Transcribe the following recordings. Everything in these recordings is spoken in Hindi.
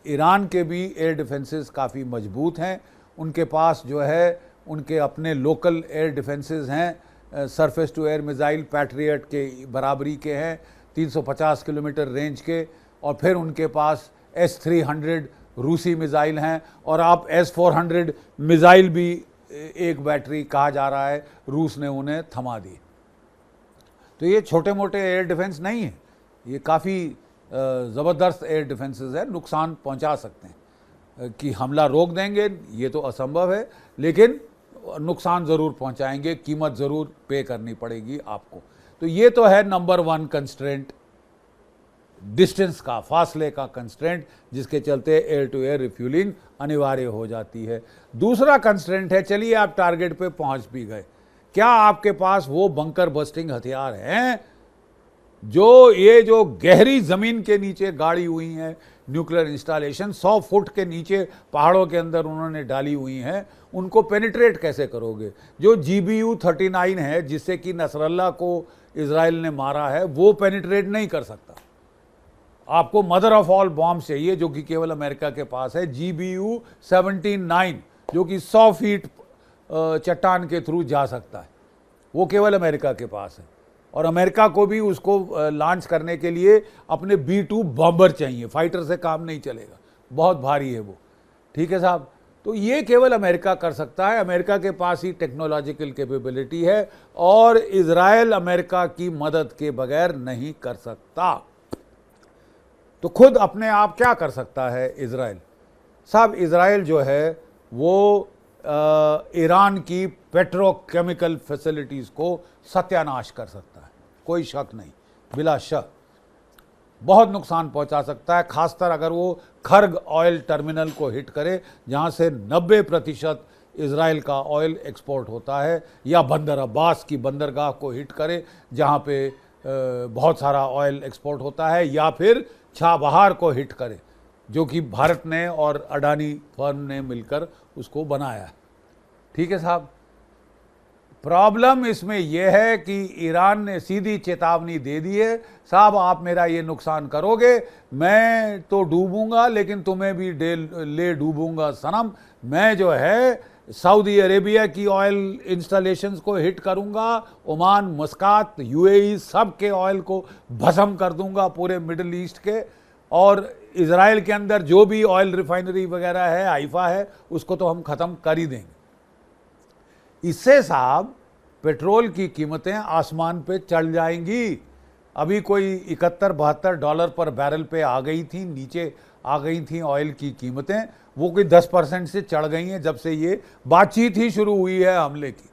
ईरान के भी एयर डिफेंसेस काफ़ी मजबूत हैं, उनके पास जो है उनके अपने लोकल एयर डिफेंसेस हैं, surface to air missile Patriot के बराबरी के हैं, 350 किलोमीटर रेंज के, और फिर उनके पास S-300 रूसी मिसाइल हैं, और आप S-400 मिसाइल भी एक बैटरी कहा जा रहा है रूस ने उन्हें थमा दी। तो ये छोटे मोटे एयर डिफेंस नहीं है, ये काफ़ी ज़बरदस्त एयर डिफेंसेस है, नुकसान पहुंचा सकते हैं। कि हमला रोक देंगे ये तो असंभव है, लेकिन नुकसान ज़रूर पहुंचाएंगे, कीमत ज़रूर पे करनी पड़ेगी आपको। तो ये तो है नंबर 1 कंस्ट्रेंट, डिस्टेंस का, फासले का कंस्ट्रेंट, जिसके चलते एयर टू एयर रिफ्यूलिंग अनिवार्य हो जाती है। दूसरा कंस्ट्रेंट है, चलिए आप टारगेट पे पहुंच भी गए, क्या आपके पास वो बंकर बस्टिंग हथियार हैं जो गहरी जमीन के नीचे गाड़ी हुई हैं, न्यूक्लियर इंस्टॉलेशन 100 फुट के नीचे पहाड़ों के अंदर उन्होंने डाली हुई हैं, उनको पेनिट्रेट कैसे करोगे? जो GBU-39 है, जिससे कि नसरल्ला को इजराइल ने मारा है, वो पेनिट्रेट नहीं कर सकता। आपको मदर ऑफ ऑल बॉम्ब चाहिए, जो कि केवल अमेरिका के पास है, GBU-79, जो कि 100 फीट चट्टान के थ्रू जा सकता है, वो केवल अमेरिका के पास है। और अमेरिका को भी उसको लॉन्च करने के लिए अपने B-2 बॉम्बर चाहिए, फाइटर से काम नहीं चलेगा, बहुत भारी है वो। ठीक है साहब, तो ये केवल अमेरिका कर सकता है, अमेरिका के पास ही टेक्नोलॉजिकल कैपेबिलिटी है, और इजराइल अमेरिका की मदद के बगैर नहीं कर सकता। तो खुद अपने आप क्या कर सकता है इजराइल साहब? इजराइल जो है वो ईरान की पेट्रोकेमिकल फैसिलिटीज़ को सत्यानाश कर सकता है, कोई शक नहीं, बिला शक बहुत नुकसान पहुंचा सकता है, खासकर अगर वो खर्ग ऑयल टर्मिनल को हिट करे, जहां से 90% इजराइल का ऑयल एक्सपोर्ट होता है, या बंदर अब्बास की बंदरगाह को हिट करे, जहां पे बहुत सारा ऑयल एक्सपोर्ट होता है, या फिर छाबहार को हिट करे, जो कि भारत ने और अडानी फर्म ने मिलकर उसको बनाया है। ठीक है साहब, प्रॉब्लम इसमें यह है कि ईरान ने सीधी चेतावनी दे दी है, साहब आप मेरा ये नुकसान करोगे, मैं तो डूबूंगा लेकिन तुम्हें भी ले डूबूंगा सनम। मैं जो है सऊदी अरेबिया की ऑयल इंस्टॉलेशंस को हिट करूंगा, ओमान, मस्कात, UAE सब के ऑयल को भस्म कर दूंगा, पूरे मिडिल ईस्ट के, और इजराइल के अंदर जो भी ऑयल रिफाइनरी वगैरह है, हाइफा है, उसको तो हम ख़त्म कर ही देंगे। इससे साहब पेट्रोल की कीमतें आसमान पे चढ़ जाएंगी। अभी कोई $71-72 पर बैरल पे आ गई थी, नीचे आ गई थी ऑयल की कीमतें, वो कोई 10% से चढ़ गई हैं जब से ये बातचीत ही शुरू हुई है हमले की।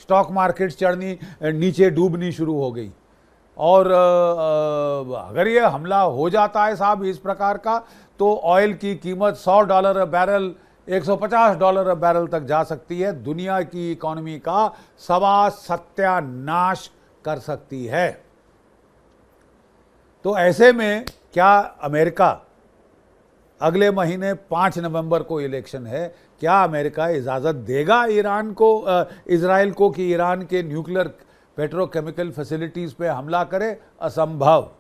स्टॉक मार्केट चढ़नी, नीचे डूबनी शुरू हो गई। और अगर ये हमला हो जाता है साहब इस प्रकार का, तो ऑयल की कीमत $100 अ बैरल, $150 अ बैरल तक जा सकती है, दुनिया की इकोनॉमी का सत्यानाश कर सकती है। तो ऐसे में क्या अमेरिका, अगले महीने 5 नवंबर को इलेक्शन है, क्या अमेरिका इजाज़त देगा ईरान को, इजराइल को, कि ईरान के न्यूक्लियर पेट्रोकेमिकल फैसिलिटीज़ पे हमला करे? असंभव।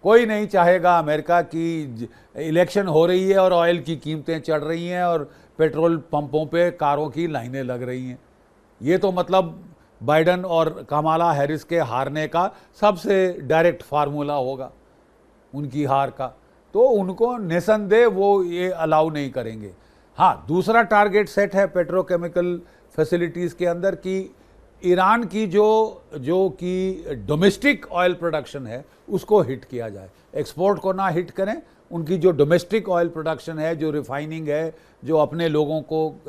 कोई नहीं चाहेगा अमेरिका की इलेक्शन हो रही है और ऑयल की कीमतें चढ़ रही हैं और पेट्रोल पंपों पे कारों की लाइनें लग रही हैं। ये तो मतलब बाइडन और कमाला हैरिस के हारने का सबसे डायरेक्ट फार्मूला होगा उनकी हार का, तो उनको निसंदेह वो ये अलाउ नहीं करेंगे। हाँ, दूसरा टारगेट सेट है पेट्रोकेमिकल फैसिलिटीज़ के अंदर कि ईरान की जो कि डोमेस्टिक ऑयल प्रोडक्शन है उसको हिट किया जाए, एक्सपोर्ट को ना हिट करें, उनकी जो डोमेस्टिक ऑयल प्रोडक्शन है, जो रिफाइनिंग है, जो अपने लोगों को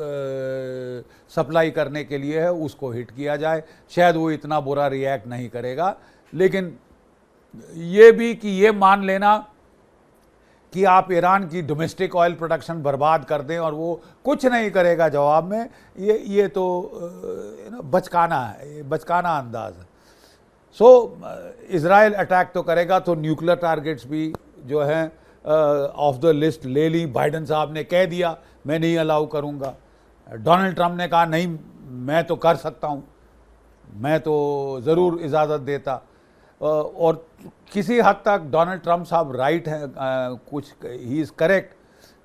सप्लाई करने के लिए है, उसको हिट किया जाए। शायद वो इतना बुरा रिएक्ट नहीं करेगा, लेकिन ये भी कि ये मान लेना कि आप ईरान की डोमेस्टिक ऑयल प्रोडक्शन बर्बाद कर दें और वो कुछ नहीं करेगा जवाब में, ये तो बचकाना है, ये बचकाना अंदाज है। सो इजराइल अटैक तो करेगा, तो न्यूक्लियर टारगेट्स भी जो हैं ऑफ द लिस्ट ले ली। बाइडन साहब ने कह दिया मैं नहीं अलाउ करूंगा, डोनाल्ड ट्रंप ने कहा नहीं मैं तो कर सकता हूं, मैं तो ज़रूर इजाज़त देता। और किसी हद तक डोनाल्ड ट्रंप साहब राइट हैं, कुछ ही इज़ करेक्ट,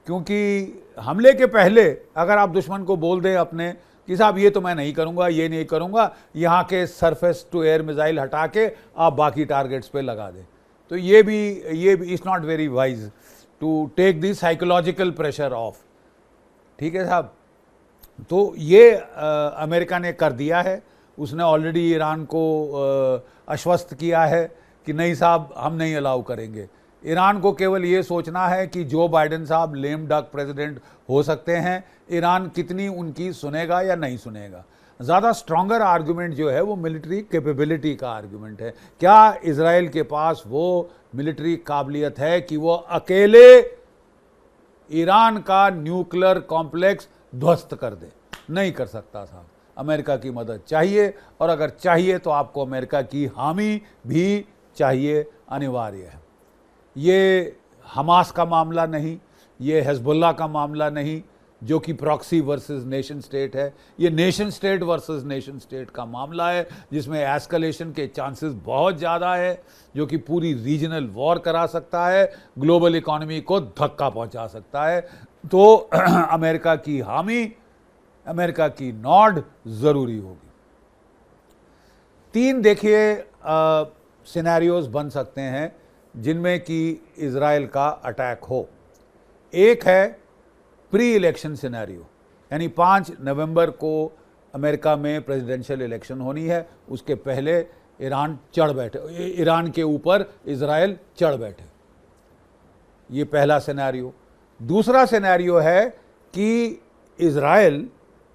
क्योंकि हमले के पहले अगर आप दुश्मन को बोल दें अपने कि साहब ये तो मैं नहीं करूंगा, ये नहीं करूंगा, यहाँ के सरफेस टू एयर मिसाइल हटा के आप बाकी टारगेट्स पे लगा दें, तो ये भी it's not very wise to take the psychological pressure off. ठीक है साहब, तो ये अमेरिका ने कर दिया है। उसने ऑलरेडी ईरान को आश्वस्त किया है कि नहीं साहब हम नहीं अलाउ करेंगे। ईरान को केवल ये सोचना है कि जो बाइडेन साहब लेम डक प्रेसिडेंट हो सकते हैं, ईरान कितनी उनकी सुनेगा या नहीं सुनेगा। ज़्यादा स्ट्रॉन्गर आर्गुमेंट जो है वो मिलिट्री कैपेबिलिटी का आर्गुमेंट है। क्या इजराइल के पास वो मिलिट्री काबिलियत है कि वो अकेले ईरान का न्यूक्लियर कॉम्प्लेक्स ध्वस्त कर दे? नहीं कर सकता साहब, अमेरिका की मदद चाहिए, और अगर चाहिए तो आपको अमेरिका की हामी भी चाहिए, अनिवार्य है। ये हमास का मामला नहीं, ये हिजबुल्लाह का मामला नहीं जो कि प्रॉक्सी वर्सेस नेशन स्टेट है, ये nation state versus nation state का मामला है जिसमें एस्केलेशन के चांसेस बहुत ज़्यादा है, जो कि पूरी रीजनल वॉर करा सकता है, ग्लोबल इकोनॉमी को धक्का पहुंचा सकता है। तो अमेरिका की हामी, अमेरिका की नॉड ज़रूरी होगी। 3 देखिए सिनेरियोज बन सकते हैं जिनमें कि इजराइल का अटैक हो। एक है प्री इलेक्शन सिनेरियो, यानी 5 नवंबर को अमेरिका में प्रेसिडेंशियल इलेक्शन होनी है, उसके पहले ईरान चढ़ बैठे, ईरान के ऊपर इजराइल चढ़ बैठे। ये पहला सिनेरियो। दूसरा सिनेरियो है कि इजराइल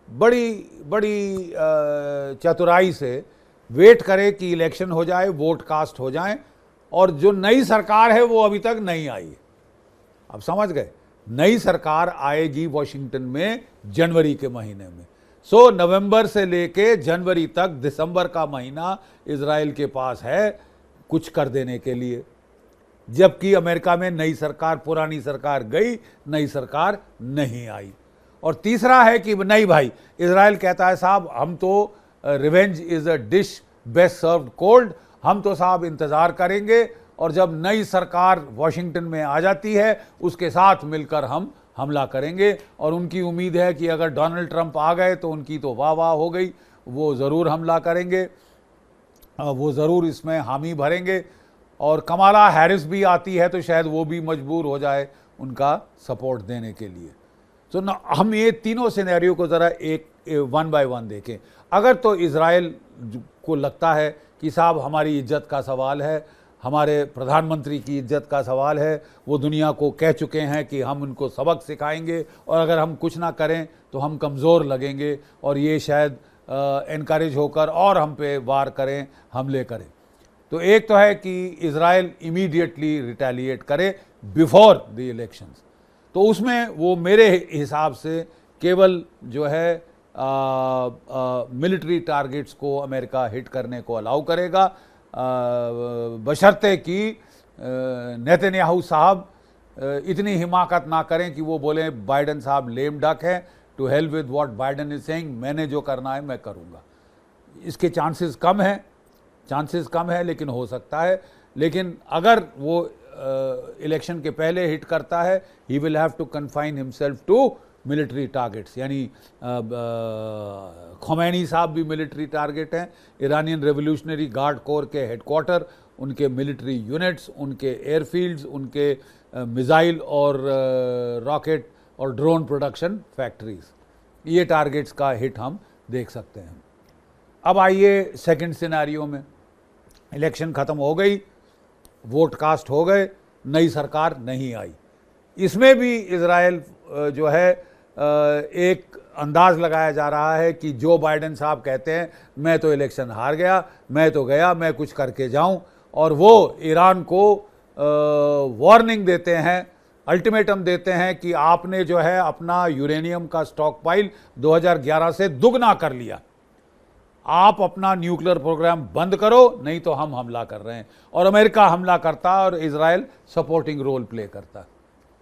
बड़ी चतुराई से वेट करे कि इलेक्शन हो जाए, वोट कास्ट हो जाए, और जो नई सरकार है वो अभी तक नहीं आई है। आप समझ गए, नई सरकार आएगी वॉशिंगटन में जनवरी के महीने में। सो नवंबर से लेके जनवरी तक, दिसंबर का महीना इजराइल के पास है कुछ कर देने के लिए, जबकि अमेरिका में नई सरकार, पुरानी सरकार गई, नई सरकार नहीं आई। और तीसरा है कि नहीं भाई, इजराइल कहता है साहब हम तो revenge is a dish best served cold, हम तो साहब इंतज़ार करेंगे, और जब नई सरकार वॉशिंगटन में आ जाती है उसके साथ मिलकर हम हमला करेंगे। और उनकी उम्मीद है कि अगर डोनाल्ड ट्रंप आ गए तो उनकी तो वाह वाह हो गई, वो ज़रूर हमला करेंगे, वो ज़रूर इसमें हामी भरेंगे। और कमाला हैरिस भी आती है तो शायद वो भी मजबूर हो जाए उनका सपोर्ट देने के लिए। तो ना, हम ये तीनों सिनेरियो को ज़रा एक 1 बाय 1 देखें। अगर तो इजराइल को लगता है कि साहब हमारी इज्जत का सवाल है, हमारे प्रधानमंत्री की इज्जत का सवाल है, वो दुनिया को कह चुके हैं कि हम उनको सबक सिखाएंगे, और अगर हम कुछ ना करें तो हम कमज़ोर लगेंगे, और ये शायद इनकरेज होकर और हम पे वार करें, हमले करें। तो एक तो है कि इजराइल इमीडिएटली रिटेलिएट करे बिफोर द इलेक्शंस, तो उसमें वो मेरे हिसाब से केवल जो है मिलिट्री टारगेट्स को अमेरिका हिट करने को अलाउ करेगा, बशर्ते कि नेतन्याहू साहब इतनी हिमाकत ना करें कि वो बोले बाइडेन साहब लेम डक हैं, to hell with what Biden is saying, मैंने जो करना है मैं करूँगा। इसके चांसेस कम है, लेकिन हो सकता है। लेकिन अगर वो इलेक्शन के पहले हिट करता है, he will have to confine himself to military targets, यानी खोमैनी साहब भी मिलिट्री टारगेट हैं, ईरानियन रेवोल्यूशनरी गार्ड कोर के हेडक्वार्टर, उनके मिलिट्री यूनिट्स, उनके एयरफील्ड्स, उनके मिसाइल और रॉकेट और ड्रोन प्रोडक्शन फैक्ट्रीज, ये टारगेट्स का हिट हम देख सकते हैं। अब आइए सेकंड सिनेरियो में, इलेक्शन ख़त्म हो गई, वोट कास्ट हो गए, नई सरकार नहीं आई। इसमें भी इजराइल जो है एक अंदाज़ लगाया जा रहा है कि जो बाइडेन साहब कहते हैं मैं तो इलेक्शन हार गया, मैं तो गया, मैं कुछ करके जाऊं, और वो ईरान को वार्निंग देते हैं, अल्टीमेटम देते हैं कि आपने जो है अपना यूरेनियम का स्टॉक पाइल 2011 से दुगना कर लिया, आप अपना न्यूक्लियर प्रोग्राम बंद करो, नहीं तो हम हमला कर रहे हैं। और अमेरिका हमला करता और इजराइल सपोर्टिंग रोल प्ले करता।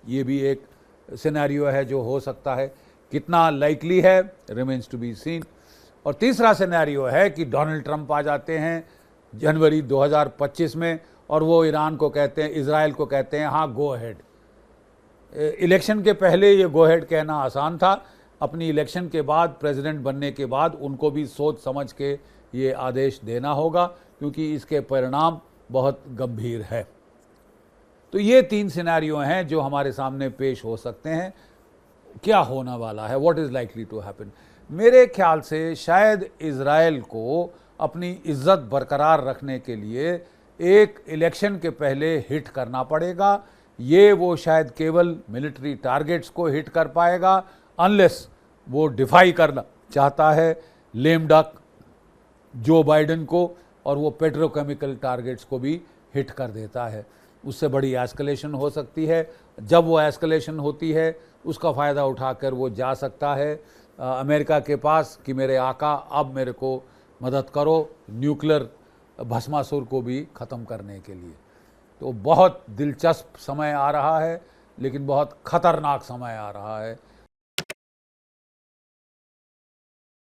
ये भी एक सिनेरियो है जो हो सकता है, कितना लाइकली है रिमेन्स टू बी सीन। और तीसरा सिनेरियो है कि डोनाल्ड ट्रंप आ जाते हैं, जनवरी 2025 में, और वो ईरान को कहते हैं, इजराइल को कहते हैं हाँ गो अहेड। इलेक्शन के पहले ये गो अहेड कहना आसान था, अपनी इलेक्शन के बाद, प्रेसिडेंट बनने के बाद उनको भी सोच समझ के ये आदेश देना होगा, क्योंकि इसके परिणाम बहुत गंभीर है। तो ये 3 सिनेरियो हैं जो हमारे सामने पेश हो सकते हैं। क्या होने वाला है, what is likely to happen? मेरे ख्याल से शायद इजराइल को अपनी इज्जत बरकरार रखने के लिए एक इलेक्शन के पहले हिट करना पड़ेगा। ये वो शायद केवल मिलिट्री टारगेट्स को हिट कर पाएगा, अनलेस वो डिफाई करना चाहता है लेम डक जो बाइडन को, और वो पेट्रोकेमिकल टारगेट्स को भी हिट कर देता है। उससे बड़ी एस्केलेशन हो सकती है। जब वो एस्केलेशन होती है उसका फ़ायदा उठाकर वो जा सकता है अमेरिका के पास कि मेरे आका अब मेरे को मदद करो न्यूक्लियर भस्मासुर को भी ख़त्म करने के लिए। तो बहुत दिलचस्प समय आ रहा है, लेकिन बहुत ख़तरनाक समय आ रहा है।